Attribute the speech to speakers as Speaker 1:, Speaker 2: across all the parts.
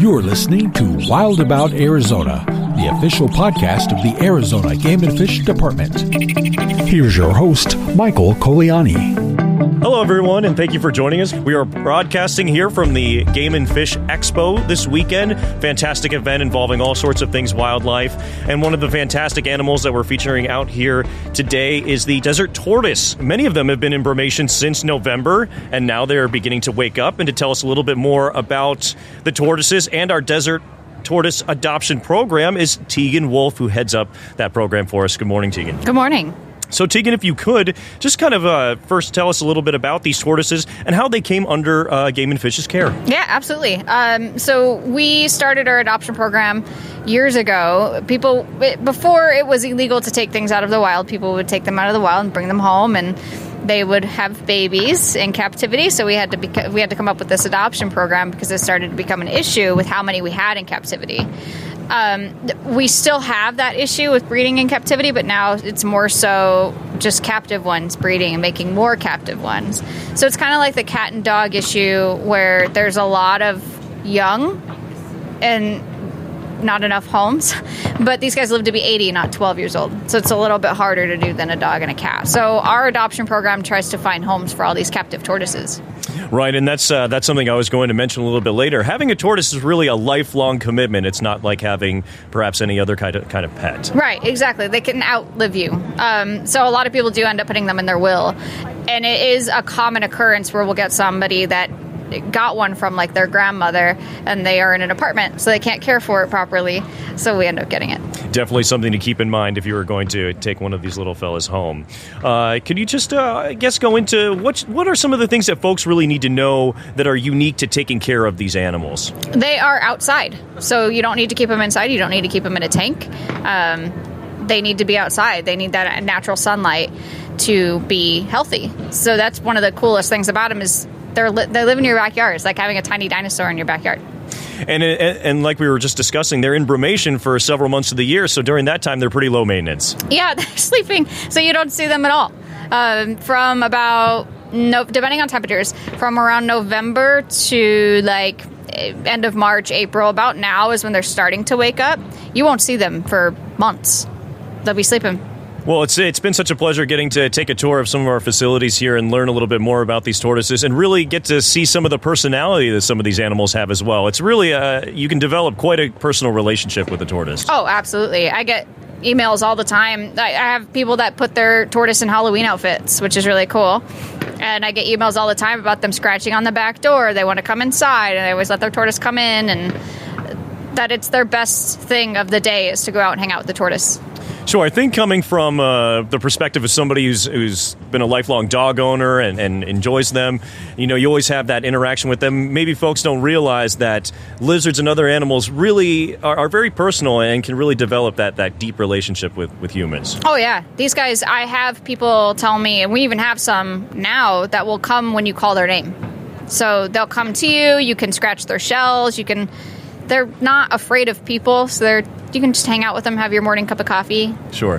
Speaker 1: You're listening to Wild About Arizona, the official podcast of the Arizona Game and Fish Department. Here's your host, Michael Colaianni.
Speaker 2: Hello, everyone, and thank you for joining us. We are broadcasting here from the Game and Fish Expo this weekend. Fantastic event involving all sorts of things wildlife. And one of the fantastic animals that we're featuring out here today is the desert tortoise. Many of them have been in brumation since November, and now they're beginning to wake up. And to tell us a little bit more about the tortoises and our Desert Tortoise Adoption Program is Tegan Wolf, who heads up that program for us. Good morning, Tegan.
Speaker 3: Good morning.
Speaker 2: So, Tegan, if you could, just kind of first tell us a little bit about these tortoises and how they came under Game and Fish's care.
Speaker 3: Yeah, absolutely. So we started our adoption program years ago. Before it was illegal to take things out of the wild, people would take them out of the wild and bring them home, and they would have babies in captivity. So we had to come up with this adoption program because it started to become an issue with how many we had in captivity. We still have that issue with breeding in captivity, but now it's more so just captive ones breeding and making more captive ones. So it's kind of like the cat and dog issue where there's a lot of young and not enough homes, but these guys live to be 80, not 12 years old. So it's a little bit harder to do than a dog and a cat. So our adoption program tries to find homes for all these captive tortoises.
Speaker 2: Right, and that's something I was going to mention a little bit later. Having a tortoise is really a lifelong commitment. It's not like having perhaps any other kind of pet.
Speaker 3: Right, exactly. They can outlive you. So a lot of people do end up putting them in their will. And it is a common occurrence where we'll get somebody that got one from like their grandmother and they are in an apartment, so they can't care for it properly, so we end up getting it.
Speaker 2: Definitely something to keep in mind if you were going to take one of these little fellas home. Could you just go into what are some of the things that folks really need to know that are unique to taking care of these animals?
Speaker 3: They are outside, so you don't need to keep them inside. You don't need to keep them in a tank. They need to be outside. They need that natural sunlight to be healthy. So that's one of the coolest things about them is they live in your backyard. It's like having a tiny dinosaur in your backyard.
Speaker 2: And like we were just discussing, they're in brumation for several months of the year, so during that time, they're pretty low maintenance. Yeah,
Speaker 3: they're sleeping, so you don't see them at all. From about, depending on temperatures, from around November to like end of March, April, about now is when they're starting to wake up. You won't see them for months. They'll be sleeping.
Speaker 2: Well, it's been such a pleasure getting to take a tour of some of our facilities here and learn a little bit more about these tortoises and really get to see some of the personality that some of these animals have as well. It's really, you can develop quite a personal relationship with the tortoise.
Speaker 3: Oh, absolutely. I get emails all the time. I have people that put their tortoise in Halloween outfits, which is really cool. And I get emails all the time about them scratching on the back door. They want to come inside, and I always let their tortoise come in, and that it's their best thing of the day is to go out and hang out with the tortoise.
Speaker 2: Sure. I think coming from the perspective of somebody who's been a lifelong dog owner and enjoys them, you always have that interaction with them. Maybe folks don't realize that lizards and other animals really are very personal and can really develop that deep relationship with humans.
Speaker 3: Oh, yeah. These guys, I have people tell me, and we even have some now, that will come when you call their name. So they'll come to you, you can scratch their shells, they're not afraid of people, so you can just hang out with them, have your morning cup of coffee.
Speaker 2: Sure.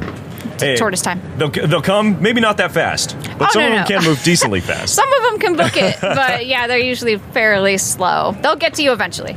Speaker 2: Hey,
Speaker 3: tortoise time.
Speaker 2: They'll come, maybe not that fast, but some of them can move decently fast.
Speaker 3: Some of them can book it, but yeah, they're usually fairly slow. They'll get to you eventually.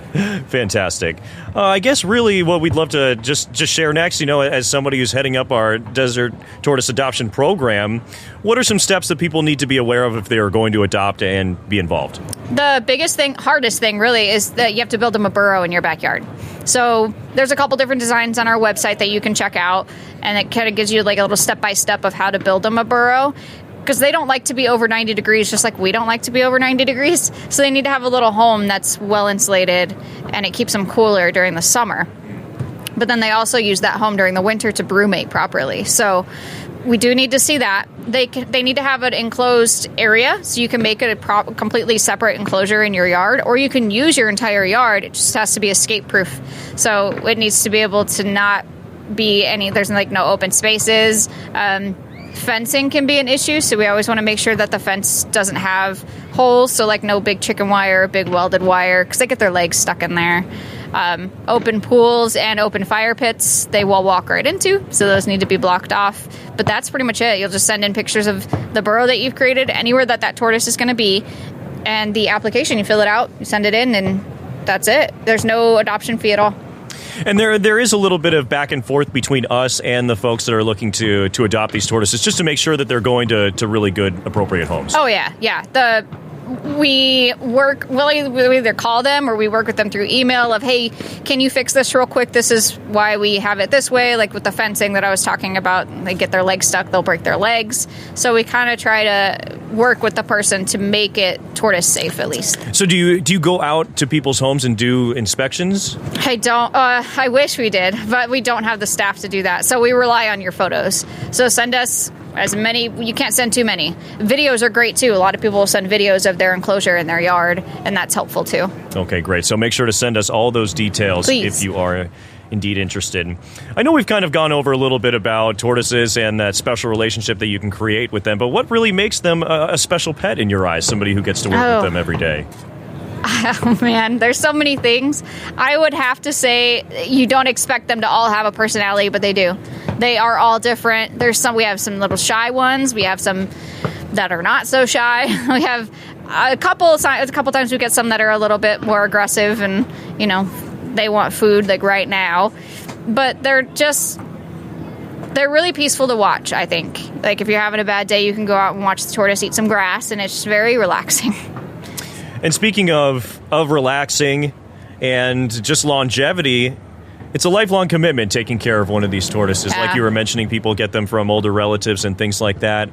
Speaker 2: Fantastic. I guess really what we'd love to just share next, as somebody who's heading up our Desert Tortoise Adoption Program, what are some steps that people need to be aware of if they are going to adopt and be involved?
Speaker 3: The hardest thing really is that you have to build them a burrow in your backyard. So there's a couple different designs on our website that you can check out, and it kind of gives you like a little step-by-step of how to build them a burrow, because they don't like to be over 90 degrees, just like we don't like to be over 90 degrees. So they need to have a little home that's well insulated, and it keeps them cooler during the summer. But then they also use that home during the winter to brumate properly. So we do need to see that. They need to have an enclosed area, so you can make it a completely separate enclosure in your yard, or you can use your entire yard. It just has to be escape-proof. So it needs to be able to not be there's no open spaces. Fencing can be an issue, so we always want to make sure that the fence doesn't have holes, so like no big chicken wire, big welded wire, because they get their legs stuck in there. Open pools and open fire pits they will walk right into, so those need to be blocked off. But that's pretty much it. You'll just send in pictures of the burrow that you've created, anywhere that tortoise is going to be, and the application. You fill it out, you send it in, and that's it. There's no adoption fee at all.
Speaker 2: And there is a little bit of back and forth between us and the folks that are looking to adopt these tortoises, just to make sure that they're going to really good, appropriate homes.
Speaker 3: Oh, yeah. We either call them or we work with them through email of, hey, can you fix this real quick? This is why we have it this way. Like with the fencing that I was talking about, they get their legs stuck, they'll break their legs. So we kind of try to work with the person to make it tortoise safe at least.
Speaker 2: So do you go out to people's homes and do inspections?
Speaker 3: I don't. I wish we did, but we don't have the staff to do that. So we rely on your photos. So send us as many. You can't send too many. Videos are great too. A lot of people will send videos of their enclosure in their yard, and that's helpful too.
Speaker 2: Okay, great. So make sure to send us all those details, please, if you are indeed interested. I know we've kind of gone over a little bit about tortoises and that special relationship that you can create with them, but what really makes them a special pet in your eyes, somebody who gets to work with them every day?
Speaker 3: Oh, man, there's so many things. I would have to say you don't expect them to all have a personality, but they do. They are all different. We have some little shy ones. We have some that are not so shy. We have a couple times we get some that are a little bit more aggressive and, they want food like right now. But they're really peaceful to watch, I think. Like if you're having a bad day, you can go out and watch the tortoise eat some grass, and it's very relaxing.
Speaker 2: And speaking of relaxing and just longevity, it's a lifelong commitment taking care of one of these tortoises. Like you were mentioning, people get them from older relatives and things like that.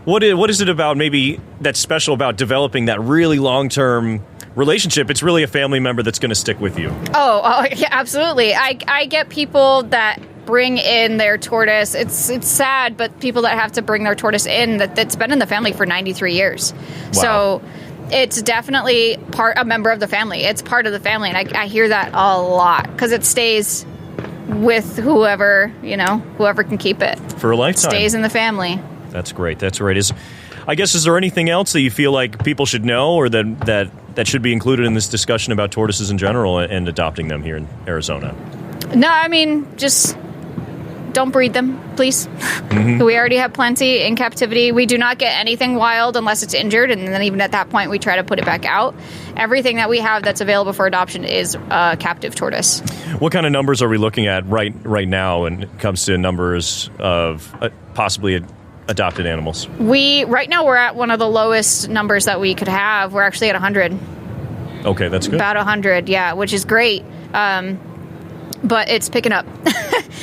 Speaker 2: What is it about maybe that's special about developing that really long-term relationship? It's really a family member that's going to stick with you. Oh, yeah, absolutely.
Speaker 3: I get people that bring in their tortoise. It's sad, but people that have to bring their tortoise in that's been in the family for 93 years. Wow. So it's definitely a member of the family. It's part of the family, and I hear that a lot because it stays with whoever can keep it.
Speaker 2: For a lifetime.
Speaker 3: It stays in the family.
Speaker 2: That's great. That's right. Is there anything else that you feel like people should know or that should be included in this discussion about tortoises in general and adopting them here in Arizona?
Speaker 3: No, I mean, just don't breed them, please. Mm-hmm. We already have plenty in captivity. We do not get anything wild unless it's injured, and then even at that point, we try to put it back out. Everything that we have that's available for adoption is a captive tortoise.
Speaker 2: What kind of numbers are we looking at right now when it comes to numbers of possibly adopted animals?
Speaker 3: Right now we're at one of the lowest numbers that we could have. We're actually at 100.
Speaker 2: Okay, that's good.
Speaker 3: About 100, yeah, which is great. But it's picking up.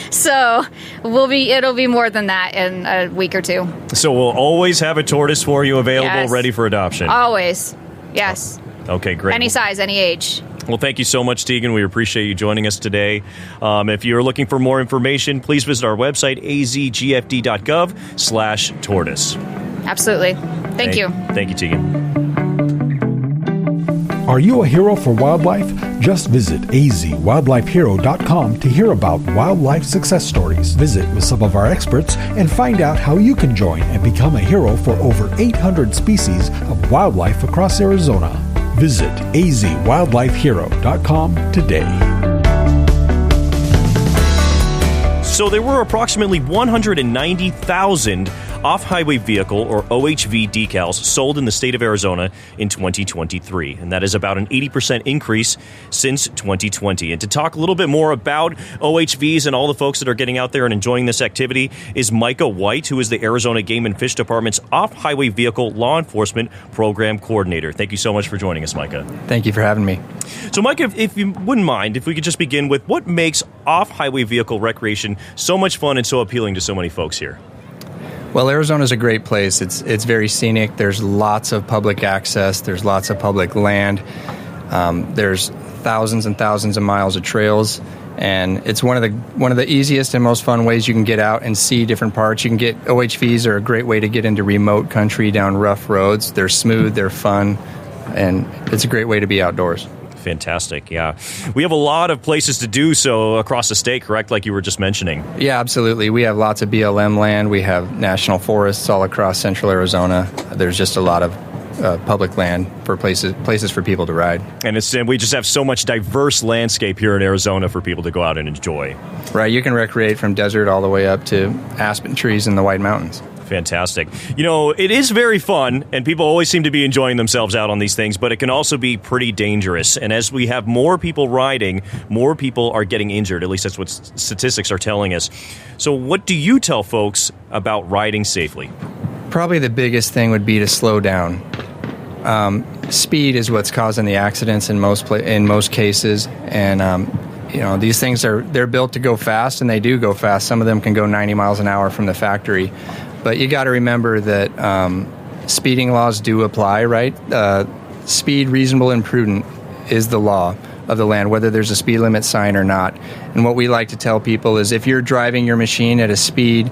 Speaker 3: So it'll be more than that in a week or two.
Speaker 2: So we'll always have a tortoise for you available, ready for adoption.
Speaker 3: Always. Yes.
Speaker 2: Okay, great.
Speaker 3: Any size, any age.
Speaker 2: Well, thank you so much, Tegan. We appreciate you joining us today. If you're looking for more information, please visit our website, azgfd.gov/tortoise.
Speaker 3: Absolutely. Thank you.
Speaker 2: Thank you, Tegan.
Speaker 1: Are you a hero for wildlife? Just visit azwildlifehero.com to hear about wildlife success stories. Visit with some of our experts and find out how you can join and become a hero for over 800 species of wildlife across Arizona. Visit azwildlifehero.com today.
Speaker 2: So there were approximately 190,000 off-highway vehicle, or OHV, decals sold in the state of Arizona in 2023, and that is about an 80% increase since 2020. And to talk a little bit more about OHVs and all the folks that are getting out there and enjoying this activity is Micah White, who is the Arizona Game and Fish Department's Off-Highway Vehicle Law Enforcement Program Coordinator. Thank you so much for joining us, Micah.
Speaker 4: Thank you for having me.
Speaker 2: So, Micah, if you wouldn't mind, if we could just begin with what makes off-highway vehicle recreation so much fun and so appealing to so many folks here?
Speaker 4: Well, Arizona is a great place. It's very scenic. There's lots of public access. There's lots of public land. There's thousands and thousands of miles of trails, and it's one of the easiest and most fun ways you can get out and see different parts. You can get OHVs are a great way to get into remote country down rough roads. They're smooth, they're fun, and it's a great way to be outdoors.
Speaker 2: Fantastic, yeah. We have a lot of places to do so across the state, correct, like you were just mentioning?
Speaker 4: Yeah, absolutely. We have lots of BLM land. We have national forests all across central Arizona. There's just a lot of public land for places for people to ride.
Speaker 2: And we just have so much diverse landscape here in Arizona for people to go out and enjoy.
Speaker 4: Right, you can recreate from desert all the way up to aspen trees in the White Mountains.
Speaker 2: Fantastic. You know, it is very fun, and people always seem to be enjoying themselves out on these things, but it can also be pretty dangerous. And as we have more people riding, more people are getting injured. At least that's what statistics are telling us. So what do you tell folks about riding safely?
Speaker 4: Probably the biggest thing would be to slow down. Speed is what's causing the accidents in most cases, and you know, these things they're built to go fast, and they do go fast. Some of them can go 90 miles an hour from the factory, but you got to remember that speeding laws do apply, right? Speed, reasonable, and prudent is the law of the land, whether there's a speed limit sign or not. And what we like to tell people is if you're driving your machine at a speed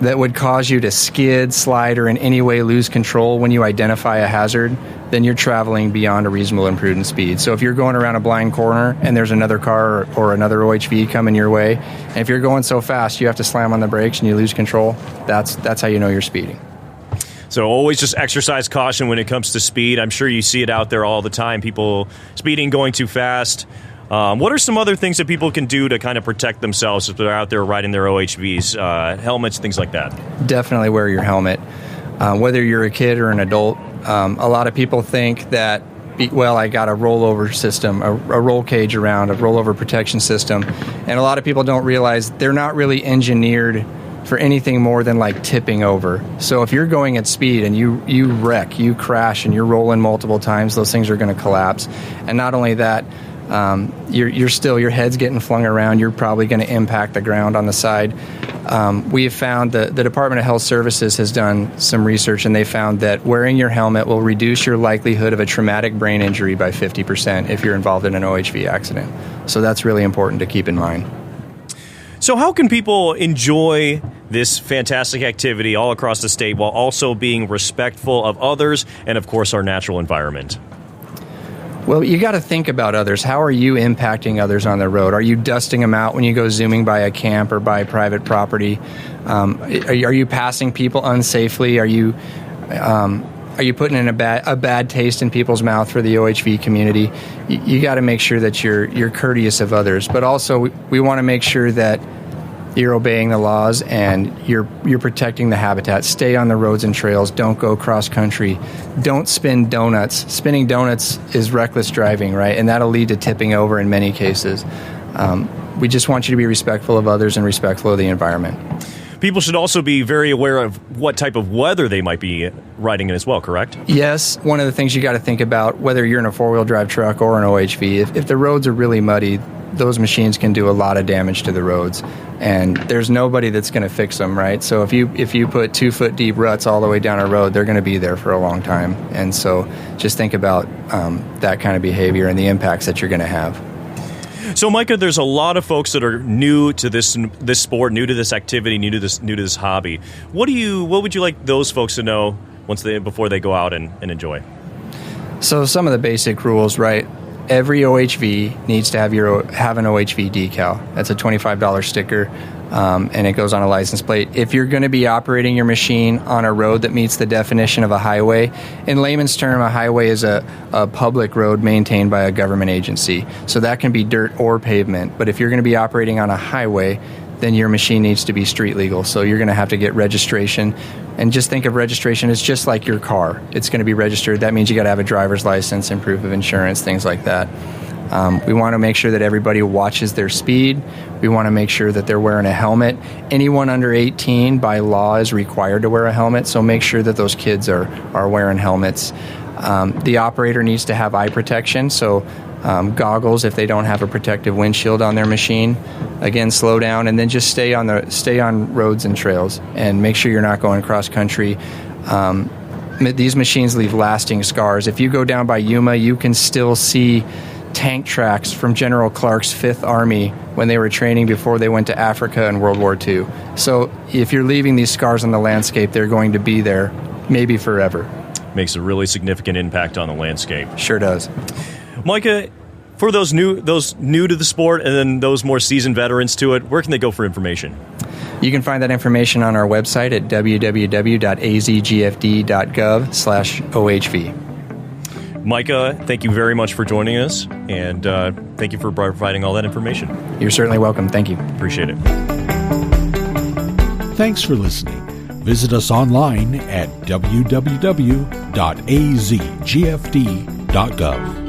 Speaker 4: that would cause you to skid, slide, or in any way lose control when you identify a hazard, then you're traveling beyond a reasonable and prudent speed. So if you're going around a blind corner and there's another car or another OHV coming your way, and if you're going so fast you have to slam on the brakes and you lose control, that's how you know you're speeding.
Speaker 2: So always just exercise caution when it comes to speed. I'm sure you see it out there all the time, people speeding, going too fast. What are some other things that people can do to kind of protect themselves if they're out there riding their OHVs, helmets, things like that?
Speaker 4: Definitely wear your helmet. Whether you're a kid or an adult, a lot of people think that, I got a rollover system, a roll cage around, a rollover protection system. And a lot of people don't realize they're not really engineered for anything more than like tipping over. So if you're going at speed and you wreck, you crash, and you're rolling multiple times, those things are going to collapse. And not only that, your head's getting flung around. You're probably going to impact the ground on the side. We have found that the Department of Health Services has done some research, and they found that wearing your helmet will reduce your likelihood of a traumatic brain injury by 50% if you're involved in an OHV accident. So that's really important to keep in mind.
Speaker 2: So how can people enjoy this fantastic activity all across the state while also being respectful of others and, of course, our natural environment?
Speaker 4: Well, you got to think about others. How are you impacting others on the road? Are you dusting them out when you go zooming by a camp or by private property? Are you passing people unsafely? Are you putting in a bad taste in people's mouth for the OHV community? You got to make sure that you're courteous of others, but also we want to make sure that you're obeying the laws and you're protecting the habitat. Stay on the roads and trails. Don't go cross country. Don't spin donuts. Spinning donuts is reckless driving, right? And that'll lead to tipping over in many cases. We just want you to be respectful of others and respectful of the environment.
Speaker 2: People should also be very aware of what type of weather they might be riding in as well, correct?
Speaker 4: Yes. One of the things you got to think about, whether you're in a four-wheel drive truck or an OHV, if the roads are really muddy, those machines can do a lot of damage to the roads, and there's nobody that's going to fix them, right? So if you put 2-foot deep ruts all the way down a road, they're going to be there for a long time. And so just think about that kind of behavior and the impacts that you're going to have.
Speaker 2: So, Micah, there's a lot of folks that are new to this sport, new to this activity, new to this hobby. What would you like those folks to know before they go out and enjoy? So some of the basic rules, right? Every OHV needs to have an OHV decal. That's a $25 sticker, and it goes on a license plate. If you're going to be operating your machine on a road that meets the definition of a highway, in layman's term, a highway is a public road maintained by a government agency. So that can be dirt or pavement. But if you're going to be operating on a highway, then your machine needs to be street legal. So you're going to have to get registration. And just think of registration as just like your car. It's going to be registered. That means you got to have a driver's license and proof of insurance, things like that. We want to make sure that everybody watches their speed. We want to make sure that they're wearing a helmet. Anyone under 18 by law is required to wear a helmet, so make sure that those kids are wearing helmets. The operator needs to have eye protection, so goggles if they don't have a protective windshield on their machine. Again, slow down, and then just stay on roads and trails, and make sure you're not going cross country. These machines leave lasting scars. If you go down by Yuma, you can still see tank tracks from General Clark's 5th Army when they were training before they went to Africa in World War II. So if you're leaving these scars on the landscape, they're going to be there maybe forever. Makes a really significant impact on the landscape. Sure does. Micah, for those new to the sport and then those more seasoned veterans to it, where can they go for information? You can find that information on our website at www.azgfd.gov/OHV. Micah, thank you very much for joining us, and thank you for providing all that information. You're certainly welcome. Thank you. Appreciate it.
Speaker 1: Thanks for listening. Visit us online at www.azgfd.gov.